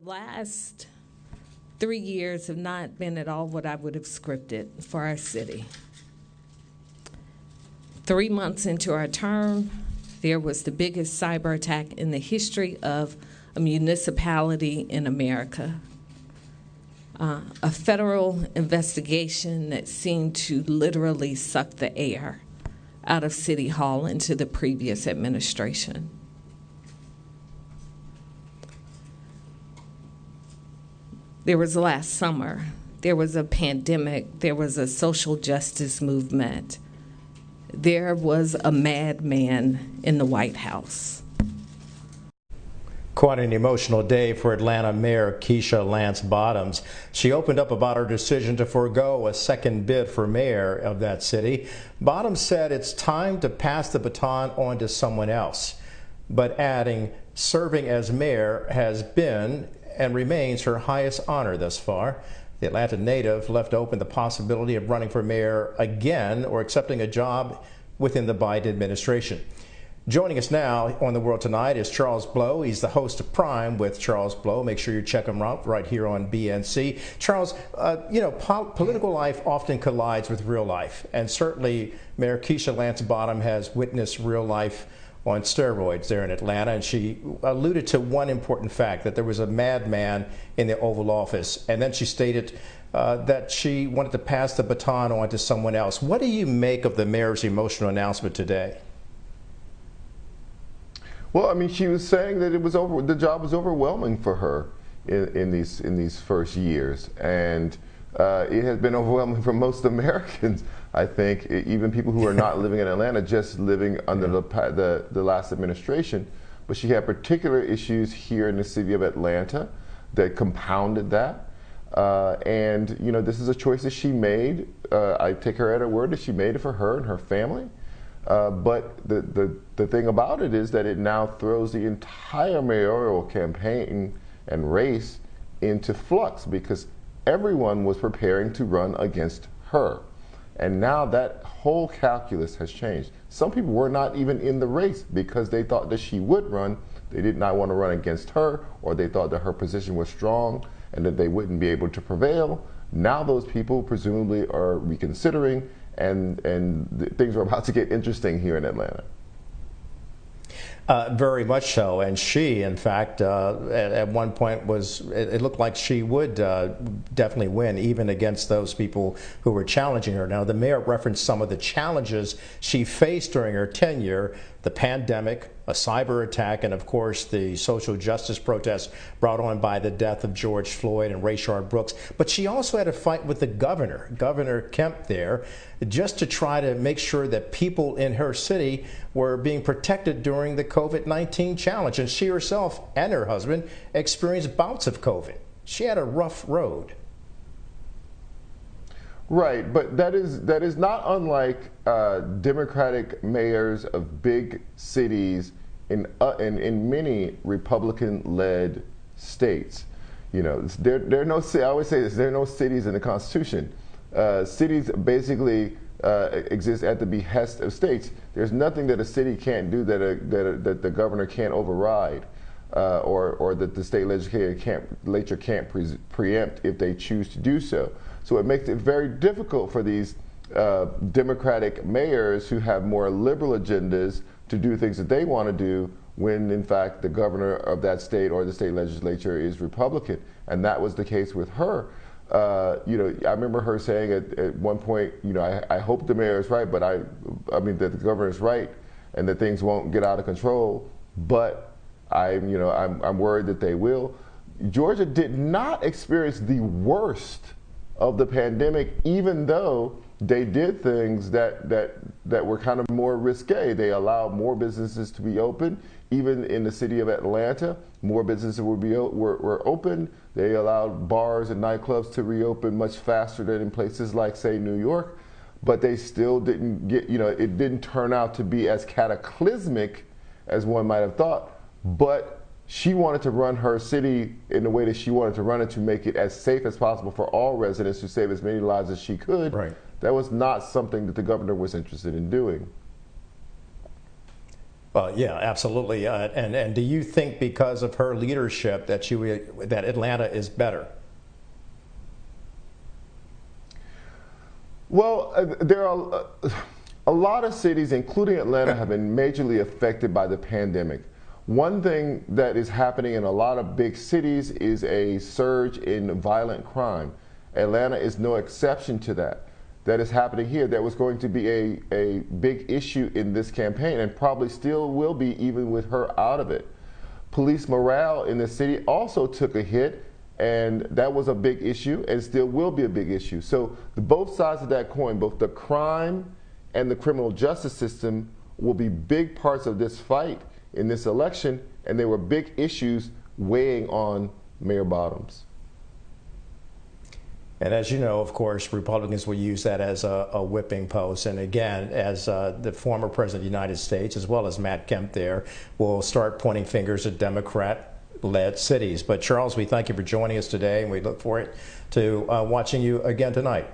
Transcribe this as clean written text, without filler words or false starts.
Last 3 years have not been at all what I would have scripted for our city. 3 months into our term, there was the biggest cyber attack in the history of a municipality in America. A federal investigation that seemed to literally suck the air out of City Hall into the previous administration. There was last summer, there was a pandemic, there was a social justice movement. There was a madman in the White House. Quite an emotional day for Atlanta Mayor Keisha Lance Bottoms. She opened up about her decision to forego a second bid for mayor of that city. Bottoms said it's time to pass the baton on to someone else, but adding, serving as mayor has been and remains her highest honor thus far. The Atlanta native left open the possibility of running for mayor again or accepting a job within the Biden administration. Joining us now on The World Tonight is Charles Blow. He's the host of Prime with Charles Blow. Make sure you check him out right here on BNC. Charles, political life often collides with real life, and certainly Mayor Keisha Lance Bottoms has witnessed real life on steroids there in Atlanta, and she alluded to one important fact, that there was a madman in the Oval Office, and then she stated that she wanted to pass the baton on to someone else. What do you make of the mayor's emotional announcement today? Well, I mean, she was saying that the job was overwhelming for her in these first years, and it has been overwhelming for most Americans. I think even people who are not living in Atlanta, just living under the last administration. But she had particular issues here in the city of Atlanta that compounded that. And this is a choice that she made. I take her at her word that she made it for her and her family. But the thing about it is that it now throws the entire mayoral campaign and race into flux, because everyone was preparing to run against her. And now that whole calculus has changed. Some people were not even in the race because they thought that she would run. They did not want to run against her, or they thought that her position was strong and that they wouldn't be able to prevail. Now those people presumably are reconsidering, and things are about to get interesting here in Atlanta. Very much so, and she, in fact, at one point it looked like she would definitely win, even against those people who were challenging her. Now, the mayor referenced some of the challenges she faced during her tenure: the pandemic, a cyber attack, and of course the social justice protests brought on by the death of George Floyd and Rayshard Brooks. But she also had a fight with the Governor Kemp there, just to try to make sure that people in her city were being protected during the COVID-19 challenge. And she herself and her husband experienced bouts of COVID. She had a rough road. Right, but that is not unlike Democratic mayors of big cities in many Republican-led states. There are no. I always say this: there are no cities in the Constitution. Cities basically exist at the behest of states. There's nothing that a city can't do that the governor can't override, or that the state legislature can't preempt if they choose to do so. So it makes it very difficult for these Democratic mayors who have more liberal agendas to do things that they want to do when, in fact, the governor of that state or the state legislature is Republican. And that was the case with her. I remember her saying at one point, I hope the mayor is right, but I mean that the governor is right and that things won't get out of control, but I'm worried that they will. Georgia did not experience the worst of the pandemic, even though they did things that were kind of more risque. They allowed more businesses to be open. Even in the city of Atlanta, more businesses were open. They allowed bars and nightclubs to reopen much faster than in places like, say, New York. But they still didn't get, it didn't turn out to be as cataclysmic as one might have thought. But she wanted to run her city in the way that she wanted to run it, to make it as safe as possible for all residents, to save as many lives as she could. Right. That was not something that the governor was interested in doing. Well, yeah, absolutely. And do you think because of her leadership that that Atlanta is better? Well, there are a lot of cities, including Atlanta, have been majorly affected by the pandemic. One thing that is happening in a lot of big cities is a surge in violent crime. Atlanta is no exception to that. That is happening here. That was going to be a big issue in this campaign, and probably still will be even with her out of it. Police morale in the city also took a hit, and that was a big issue and still will be a big issue. So both sides of that coin, both the crime and the criminal justice system, will be big parts of this fight in this election, and there were big issues weighing on Mayor Bottoms. And as you know, of course, Republicans will use that as a whipping post. And again, as the former president of the United States, as well as Matt Kemp there, will start pointing fingers at Democrat-led cities. But Charles, we thank you for joining us today, and we look forward to watching you again tonight.